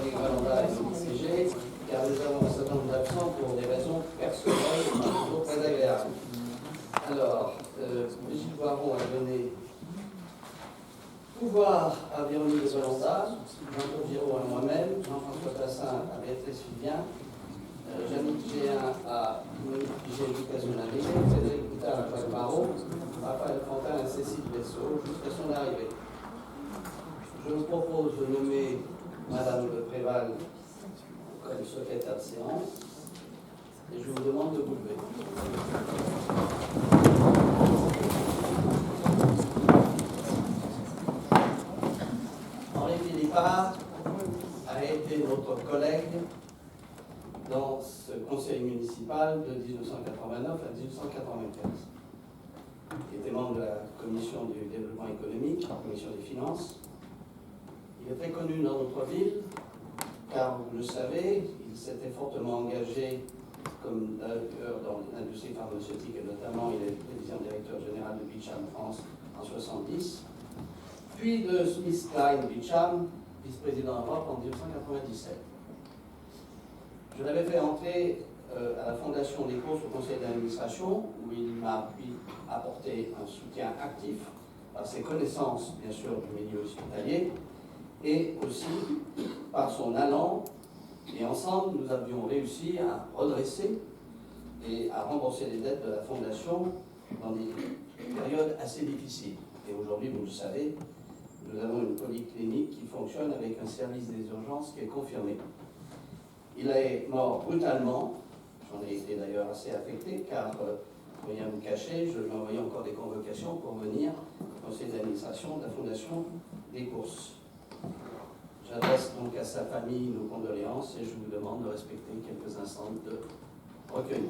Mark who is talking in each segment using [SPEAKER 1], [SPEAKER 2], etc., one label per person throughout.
[SPEAKER 1] Véronique Valanda et l'ICG, car nous avons un certain nombre d'absents pour des raisons personnelles, toujours très agréables. Alors, Brigitte Boiron a donné pouvoir à Véronique Valanda, Jean-Claude Giraud à moi-même, Jean-François Tassin à Béatrice Fillien, Jannick Géin à Monique Piget-Lucas-Jonaville, Frédéric Coutard à Jacques Marot, Raphaël Fantin à Cécile Bessot, jusqu'à son arrivée. Je vous propose de nommer Madame Le Préval comme secrétaire de séance et je vous demande de vous lever. Henri Philippard a été notre collègue dans ce conseil municipal de 1989 à 1995. Il était membre de la commission du développement économique, la commission des finances. Il est très connu dans notre ville, car vous le savez, il s'était fortement engagé comme d'ailleurs dans l'industrie pharmaceutique et notamment il est président-directeur général de Beecham France en 1970, puis de Smith Kline Beecham, vice-président Europe en 1997. Je l'avais fait entrer à la fondation des courses au conseil d'administration, où il m'a apporté un soutien actif par ses connaissances, bien sûr, du milieu hospitalier, et aussi par son allant. Et ensemble, nous avions réussi à redresser et à rembourser les dettes de la fondation dans des périodes assez difficiles. Et aujourd'hui, vous le savez, nous avons une polyclinique qui fonctionne avec un service des urgences qui est confirmé. Il est mort brutalement, j'en ai été d'ailleurs assez affecté, car, rien me cacher, je lui ai envoyé encore des convocations pour venir au conseil d'administration de la Fondation des courses. J'adresse donc à sa famille nos condoléances et je vous demande de respecter quelques instants de recueillement.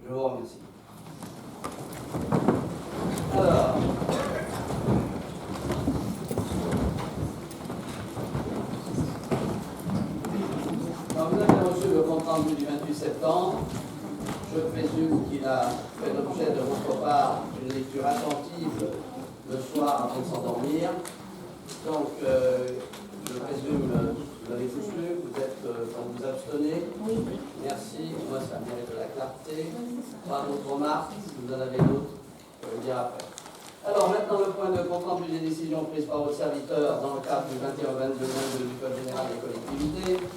[SPEAKER 1] Je vous remercie. Alors, vous avez reçu le compte rendu du 28 septembre. Je présume qu'il a fait l'objet de votre part d'une lecture attentive le soir avant de s'endormir. Donc, je présume que vous avez tous lu, vous êtes, vous abstenez.
[SPEAKER 2] Oui.
[SPEAKER 1] Merci, moi ça mérite de la clarté. Pas d'autres remarques, si vous en avez d'autres, je vais le dire après. Alors maintenant le point de compte rendu des décisions prises par votre serviteur dans le cadre du 21-22 du Code général des collectivités.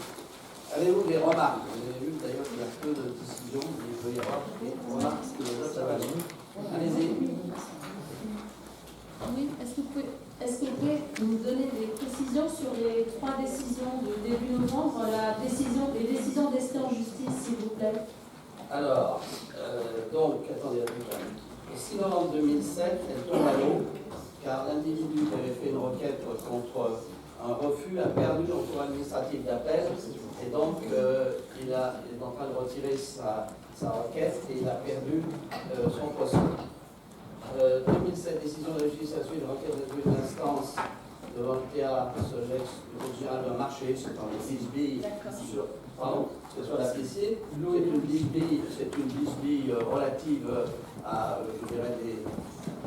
[SPEAKER 1] Avez-vous des remarques? Vous avez vu d'ailleurs qu'il y a peu de décisions, mais il peut y avoir des remarques que les autres savent. Allez-y.
[SPEAKER 2] Oui, est-ce que vous pouvez nous donner des précisions sur les 3 décisions de début novembre, les décisions d'Esté en justice, s'il vous plaît?
[SPEAKER 1] Alors, donc, attendez, le 6 novembre 2007, elle tombe à l'eau, car l'individu qui avait fait une requête contre un refus a perdu en cours administratif d'appel, et donc il est en train de retirer sa requête et il a perdu son procès. 2007, décision de justice à suivre, requête de juge d'instance devant le théâtre Sogex du code général d'un marché, c'est dans les bisbilles sur la piscine. C'est une bisbille relative à, je dirais, des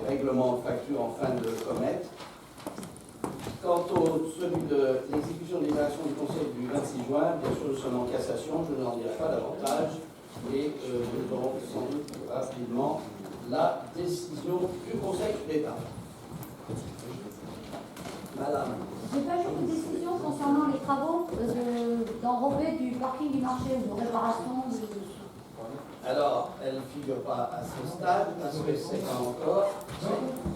[SPEAKER 1] règlements de facture en fin de comète. Quant au celui de l'exécution de l'évaluation du Conseil du 26 juin, bien sûr, nous sommes en cassation, je n'en dirai pas davantage, et nous aurons sans doute rapidement la décision du Conseil d'État. Madame.
[SPEAKER 3] J'ai pas eu de décision concernant les travaux d'enrobé du parking du marché ou de réparation de...
[SPEAKER 1] Alors, elle ne figure pas à ce stade, parce que c'est pas encore.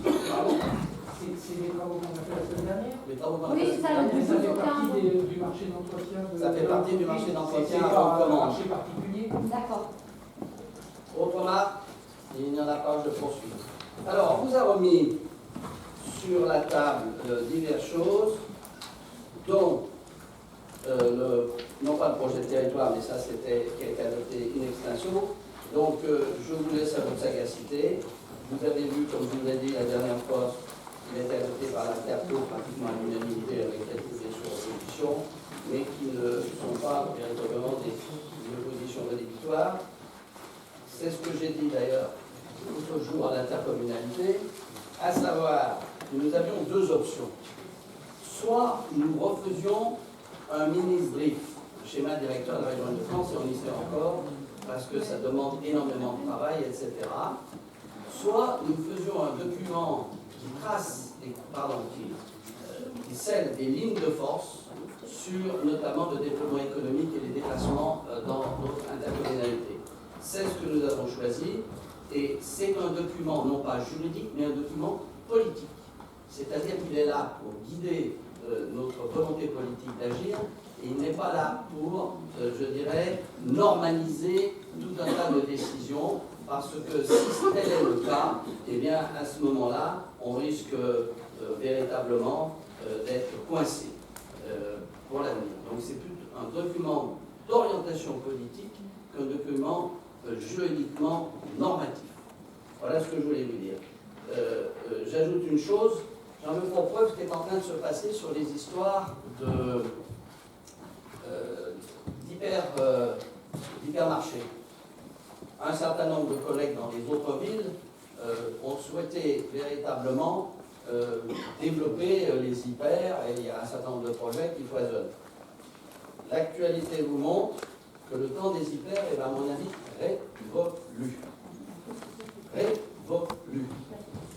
[SPEAKER 4] C'est les travaux qu'on a fait la semaine dernière.
[SPEAKER 1] Les travaux qu'on a
[SPEAKER 3] Oui,
[SPEAKER 1] fait.
[SPEAKER 3] c'est ça, le
[SPEAKER 4] Ça fait
[SPEAKER 3] 12
[SPEAKER 4] partie
[SPEAKER 3] octobre.
[SPEAKER 4] du marché d'entretien.
[SPEAKER 1] Ça fait partie du marché d'entretien
[SPEAKER 4] C'est
[SPEAKER 1] à
[SPEAKER 4] pas un
[SPEAKER 1] commande.
[SPEAKER 4] marché particulier.
[SPEAKER 3] D'accord.
[SPEAKER 1] Autre remarque? Il n'y en a pas, je poursuis. Alors, on vous a remis sur la table diverses choses, dont non pas le projet de territoire, mais ça c'était qui a été adopté in extenso. Donc je vous laisse à votre sagacité. Vous avez vu, comme je vous l'ai dit la dernière fois, Il a été adopté par la CAPO pratiquement à l'unanimité avec quelques oppositions, mais qui ne sont pas véritablement des oppositions rédhibitoires. C'est ce que j'ai dit d'ailleurs l'autre jour à l'intercommunalité, à savoir que nous avions deux options. Soit nous refaisions un ministre-brief, schéma directeur de la région de France, et on y sait encore, parce que ça demande énormément de travail, etc. Soit nous faisions un document qui trace, qui scelle des lignes de force sur notamment le déploiement économique et les déplacements dans notre intercommunalité. C'est ce que nous avons choisi, et c'est un document non pas juridique, mais un document politique. C'est-à-dire qu'il est là pour guider notre volonté politique d'agir, et il n'est pas là pour, je dirais, normaliser tout un tas de décisions, parce que si tel est le cas, eh bien, à ce moment-là, on risque véritablement d'être coincé pour l'avenir. Donc c'est plus un document d'orientation politique qu'un document juridiquement normatif. Voilà ce que je voulais vous dire. J'ajoute une chose, j'en veux pour preuve ce qui est en train de se passer sur les histoires d'hypermarchés. Un certain nombre de collègues dans les autres villes ont souhaité véritablement développer les hyper, et il y a un certain nombre de projets qui foisonnent. L'actualité vous montre que le temps des hyper est, à mon avis, révolu. Révolu.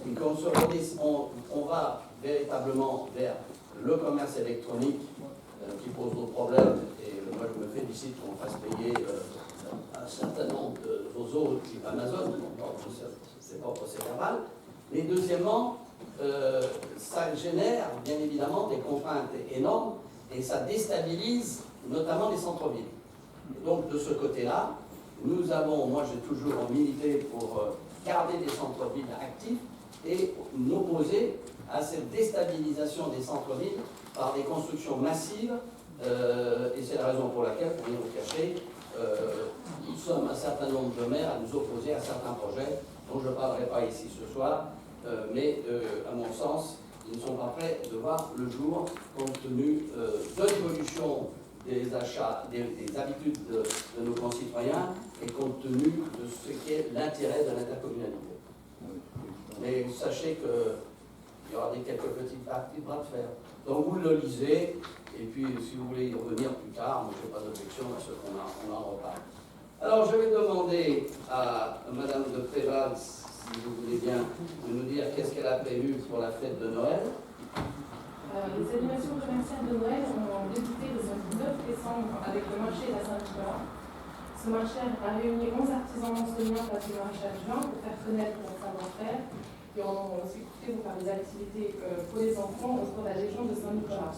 [SPEAKER 1] Et on va véritablement vers le commerce électronique qui pose d'autres problèmes, et moi je me félicite qu'on fasse payer un certain nombre de vos autres type Amazon, c'est pas procès-verbal. Mais deuxièmement, ça génère bien évidemment des contraintes énormes et ça déstabilise notamment les centres-villes. Donc de ce côté-là, nous avons, moi j'ai toujours milité pour garder des centres-villes actifs et m'opposer à cette déstabilisation des centres-villes par des constructions massives, et c'est la raison pour laquelle, pour rien vous cacher, nous sommes un certain nombre de maires à nous opposer à certains projets dont je ne parlerai pas ici ce soir, mais à mon sens, ils ne sont pas prêts de voir le jour compte tenu de l'évolution des achats, des habitudes de nos concitoyens et compte tenu de ce qu'est l'intérêt de l'intercommunalité. Mais sachez qu'il y aura quelques petites parties de bras de fer. Donc vous le lisez, et puis si vous voulez y revenir plus tard, moi je n'ai pas d'objection à ce qu'on en reparle. Alors je vais demander à Madame de Préval, si vous voulez bien, de nous dire qu'est-ce qu'elle a prévu pour la fête de Noël.
[SPEAKER 2] Les animations commerciales de Noël ont débuté le 9 décembre avec le marché de la Saint-Nicolas. Ce marché a réuni 11 artisans monsoniens place du maréchal Juin pour faire connaître leur savoir-faire, et on a aussi écouté pour faire des activités pour les enfants autour de la Légion de Saint-Nicolas.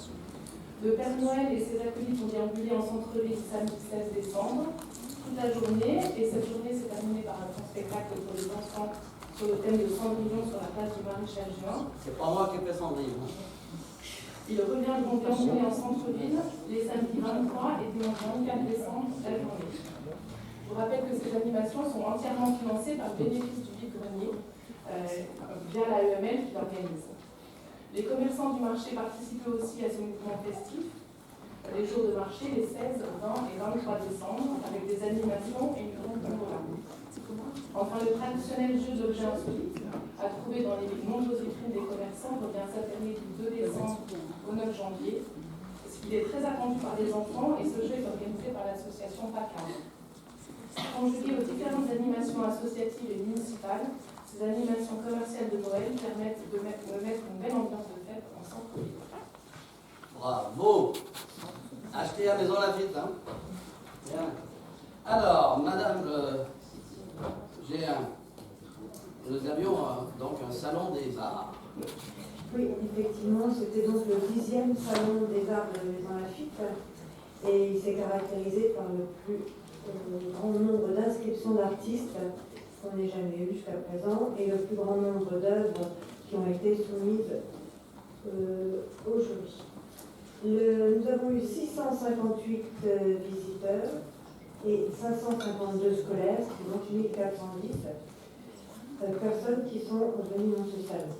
[SPEAKER 2] Le Père Noël et ses acolytes ont déambulé en centre-ville samedi 16 décembre toute la journée, et cette journée s'est terminée par un grand spectacle pour les enfants sur le thème de Cendrillon sur la place du maréchal Juin.
[SPEAKER 1] C'est pas moi qui ai fait Cendrillon.
[SPEAKER 2] Il revient donc déambuler en centre-ville les samedis 23 et dimanche 24 décembre la journée. Je vous rappelle que ces animations sont entièrement financées par le bénéfice du vide-grenier via la EML qui l'organise. Les commerçants du marché participent aussi à ce mouvement festif, les jours de marché les 16, 20 et 23 décembre, avec des animations et une grande tombola. Enfin, le traditionnel jeu d'objets insolites, à trouver dans les nombreuses vitrines des commerçants, revient s'alterner du 2 décembre au 9 janvier. Il est très attendu par les enfants et ce jeu est organisé par l'association PACAM. Conjugué aux différentes animations associatives et municipales, ces animations commerciales de Noël permettent de mettre une belle ambiance de fête en centre-ville.
[SPEAKER 1] Bravo! Achetez à Maison Lafitte, hein? Bien. Alors, Madame G1, nous avions donc un salon des arts.
[SPEAKER 5] Oui, effectivement, c'était donc le 10e salon des arts de Maison Lafitte, et il s'est caractérisé par le plus grand nombre d'inscriptions d'artistes qu'on n'ait jamais eu jusqu'à présent, et le plus grand nombre d'œuvres qui ont été soumises au jury. Nous avons eu 658 visiteurs et 552 scolaires, c'est donc 1410 personnes qui sont venues dans ce salon.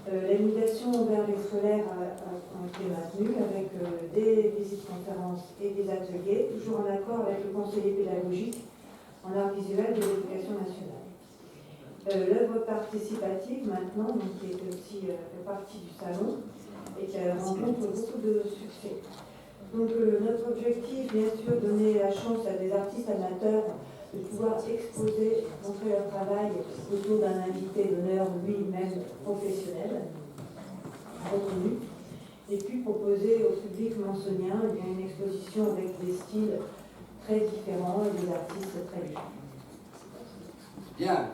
[SPEAKER 5] L'animation vers les scolaires a été maintenue avec des visites conférences et des ateliers, toujours en accord avec le conseiller pédagogique en art visuel de l'éducation nationale. L'œuvre participative maintenant, donc, qui est aussi partie du salon et qui rencontre beaucoup de succès. Donc notre objectif, bien sûr, donner la chance à des artistes amateurs de pouvoir exposer, montrer leur travail autour d'un invité d'honneur lui-même professionnel, reconnu, et puis proposer au public mansonien une exposition avec des styles très différents et des artistes très différents.
[SPEAKER 1] Bien.